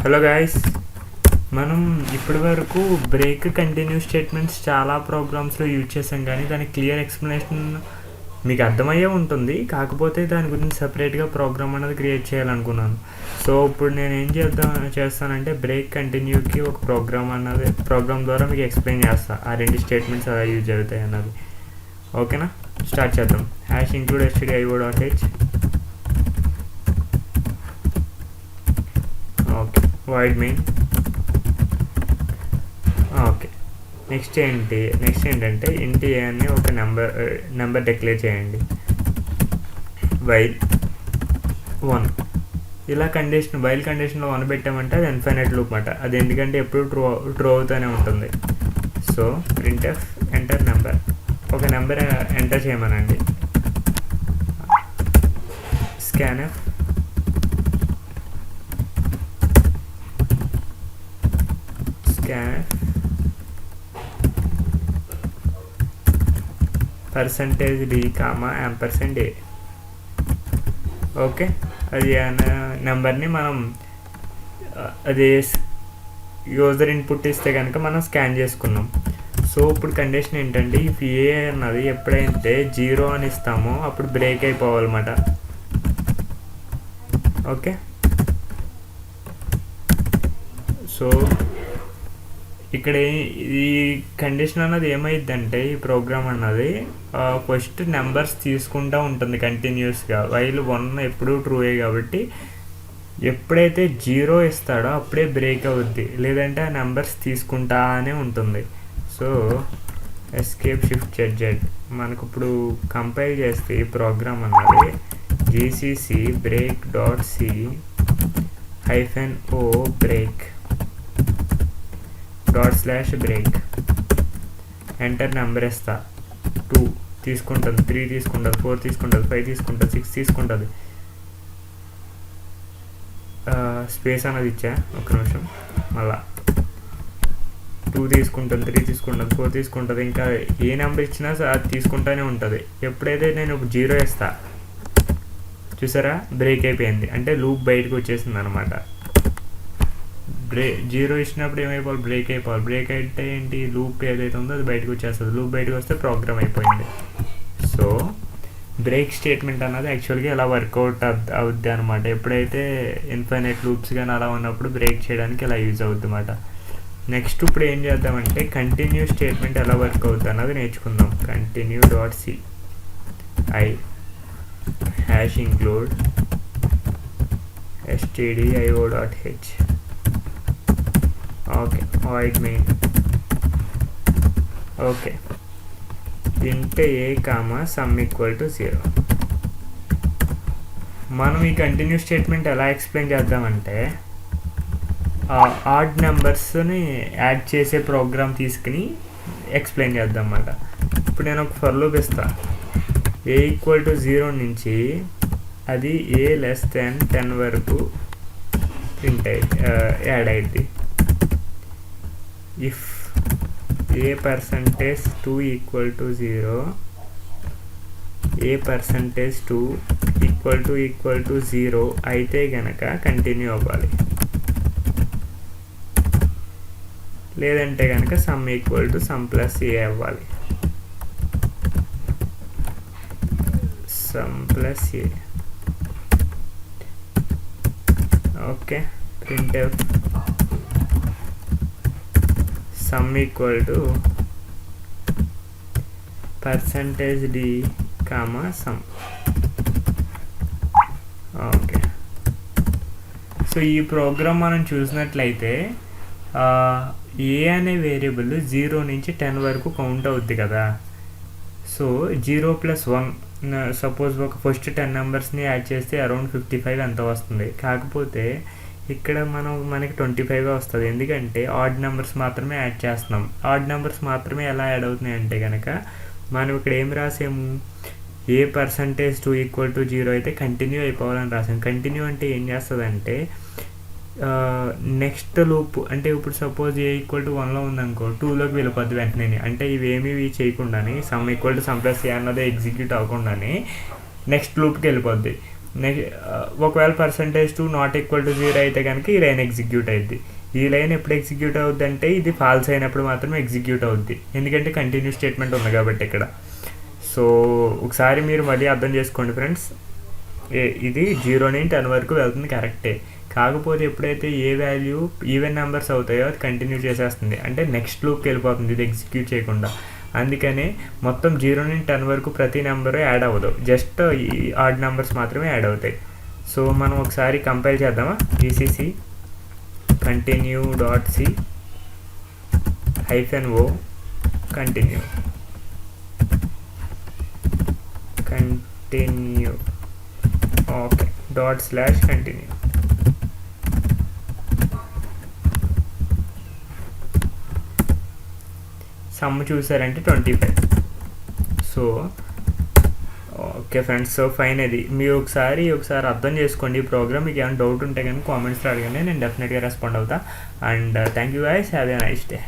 Hello guys, మనం ఇప్పటి వరకు బ్రేక్ కంటిన్యూ స్టేట్మెంట్స్ చాలా ప్రోగ్రామ్స్లో యూజ్ చేసాం, కానీ దాని క్లియర్ ఎక్స్ప్లెనేషన్ మీకు అర్థమయ్యే ఉంటుంది. కాకపోతే దాని గురించి సపరేట్గా ప్రోగ్రామ్ అనేది క్రియేట్ చేయాలనుకున్నాను. సో ఇప్పుడు నేను ఏం చేస్తానంటే బ్రేక్ కంటిన్యూకి ఒక ప్రోగ్రామ్ ద్వారా మీకు ఎక్స్ప్లెయిన్ చేస్తాను. ఆ రెండు స్టేట్మెంట్స్ ఎలా యూజ్ అవుతాయి అన్నది. ఓకేనా, స్టార్ట్ చేద్దాం. #include stdio.h. Okay, void main. Okay, next ఏంటంటే ఇంట్ ఏ అని ఒక నెంబర్ డిక్లేర్ చేయండి. వైల్ 1. ఇలా వైల్ కండిషన్లో 1 పెట్టామంటే అది ఇన్ఫైనైట్ లూప్ అన్నమాట. అది ఎందుకంటే ఎప్పుడు ట్రూ అవుతూనే ఉంటుంది. సో printf ఎంటర్ నెంబర్, ఒక నెంబర్ ఎంటర్ చేయమనండి. scanf %d, %a. ఓకే, అది నెంబర్ని మనం అది యూజర్ ఇన్పుట్ ఇస్తే కనుక మనం స్కాన్ చేసుకున్నాం. సో ఇప్పుడు కండిషన్ ఏంటంటే ఇఫ్ ఏ అన్నది ఎప్పుడైతే 0 అని ఇస్తామో అప్పుడు బ్రేక్ అయిపోవాలన్నమాట. ఓకే, సో ఇక్కడ ఈ కండిషన్ అన్నది ఏమైందంటే ఈ ప్రోగ్రామ్ అన్నది ఫస్ట్ నెంబర్స్ తీసుకుంటూ ఉంటుంది కంటిన్యూస్గా. వైల్ 1 ఎప్పుడూ ట్రూయే కాబట్టి ఎప్పుడైతే 0 ఇస్తాడో అప్పుడే బ్రేక్ అవుద్ది, లేదంటే ఆ నెంబర్స్ తీసుకుంటానే ఉంటుంది. So escape shift Z. మనకు ఇప్పుడు కంపైల్ చేస్తే ఈ ప్రోగ్రామ్ అన్నది gcc break.c -o break /break. Enter number ఇస్తా. 2 తీసుకుంటుంది, 3 తీసుకుంటుంది, 4 తీసుకుంటుంది, 5 తీసుకుంటుంది, 6 తీసుకుంటుంది. స్పేస్ అనేది ఇచ్చా, ఒక నిమిషం. మళ్ళా 2 తీసుకుంటుంది, 3 తీసుకుంటుంది, 4 తీసుకుంటుంది. ఇంకా ఏ నెంబర్ ఇచ్చినా అది తీసుకుంటూనే ఉంటుంది. ఎప్పుడైతే నేను 0 ఇస్తా, చూసారా, బ్రేక్ అయిపోయింది, అంటే లూప్ బయటకు వచ్చేసింది అనమాట. 0 ఇచ్చినప్పుడు ఏమైపోవాలి, బ్రేక్ అయిపోవాలి. బ్రేక్ అయితే ఏంటి, లూప్ ఏదైతే ఉందో అది బయటకు వచ్చేస్తుంది. లూప్ బయటకు వస్తే ప్రోగ్రామ్ అయిపోయింది. సో బ్రేక్ స్టేట్మెంట్ అన్నది యాక్చువల్గా ఇలా వర్కౌట్ అవుద్ది అనమాట. ఎప్పుడైతే ఇన్ఫైనైట్ లూప్స్ కానీ అలా ఉన్నప్పుడు బ్రేక్ చేయడానికి ఇలా యూజ్ అవుద్ది అన్నమాట. నెక్స్ట్ ఇప్పుడు ఏం చేద్దామంటే కంటిన్యూ స్టేట్మెంట్ ఎలా వర్క్ అవుతుంది అన్నది నేర్చుకుందాం. continue.c #include stdio.h. Okay, void main. Okay, int a, sum = 0. మనం ఈ కంటిన్యూ స్టేట్మెంట్ ఎలా ఎక్స్ప్లెయిన్ చేద్దామంటే ఆడ్ నెంబర్స్ని యాడ్ చేసే ప్రోగ్రామ్ తీసుకుని ఎక్స్ప్లెయిన్ చేద్దాం అన్నమాట. ఇప్పుడు నేను ఒక ఫర్ లూప్ ఇస్తా. a = 0 నుంచి అది a < 10 వరకు ప్రింట్ యాడ్ అయింది. ఇఫ్ a %2 = 0, a %2 = 0 అయితే గనక కంటిన్యూ అవ్వాలి, లేదంటే కనుక సమ్ = a అవ్వాలి. Some +a. Okay, printf sum = %d, sum. Okay, so ఈ ప్రోగ్రామ్ మనం చూసినట్లయితే ఏ అనే వేరియబుల్ 0 నుంచి 10 వరకు కౌంట్ అవుద్ది కదా. సో 0 + 1, సపోజ్ ఒక ఫస్ట్ 10 నెంబర్స్ని యాడ్ చేస్తే అరౌండ్ 55 ఎంత వస్తుంది. కాకపోతే ఇక్కడ మనకి 25 వస్తుంది, ఎందుకంటే ఆడ్ నెంబర్స్ మాత్రమే యాడ్ చేస్తున్నాం. ఆడ్ నెంబర్స్ మాత్రమే ఎలా యాడ్ అవుతున్నాయి అంటే కనుక మనం ఇక్కడ ఏం రాసాము, a %2 = 0 అయితే కంటిన్యూ అయిపోవాలని రాసాము. కంటిన్యూ అంటే ఏం చేస్తుందంటే నెక్స్ట్ లూప్, అంటే ఇప్పుడు సపోజ్ a = 1లో ఉందనుకో, 2లోకి వెళ్ళిపోద్ది వెంటనే. అంటే ఇవేమీ చేయకుండానే సమ్ = a అన్నది ఎగ్జిక్యూట్ అవ్వకుండానే నెక్స్ట్ లూప్కి వెళ్ళిపోద్ది. ఒకవేళ %2 అయితే కనుక ఈ లైన్ ఎగ్జిక్యూట్ అయ్యింది. ఈ లైన్ ఎప్పుడు ఎగ్జిక్యూట్ అవుద్ది అంటే ఇది ఫాల్స్ అయినప్పుడు మాత్రమే ఎగ్జిక్యూట్ అవుద్ది, ఎందుకంటే కంటిన్యూ స్టేట్మెంట్ ఉంది కాబట్టి ఇక్కడ. సో ఒకసారి మీరు మళ్ళీ అర్థం చేసుకోండి ఫ్రెండ్స్, ఇది 0 నుంచి 10 వరకు వెళ్తుంది కరెక్టే, కాకపోతే ఎప్పుడైతే ఏ వాల్యూ ఈవెన్ నెంబర్స్ అవుతాయో అది కంటిన్యూ చేసేస్తుంది, అంటే నెక్స్ట్ లూప్కి వెళ్ళిపోతుంది ఇది ఎగ్జిక్యూట్ చేయకుండా. అందుకనే మొత్తం 0 నుంచి 10 వరకు ప్రతి నెంబరు యాడ్ అవ్వదు, జస్ట్ ఈ ఆడ్ నెంబర్స్ మాత్రమే యాడ్ అవుతాయి. సో మనం ఒకసారి కంపైల్ చేద్దామా, GCC continue.c -o continue okay ./continue. Some చూసారంటే 25. So okay friends, so fine. అది మీరు ఒకసారి అర్థం చేసుకోండి ఈ ప్రోగ్రామ్. మీకు ఏమైనా డౌట్ ఉంటే కానీ కామెంట్స్లో అడగండి, నేను డెఫినెట్గా రెస్పాండ్ అవుతా. And thank you guys, have a nice day.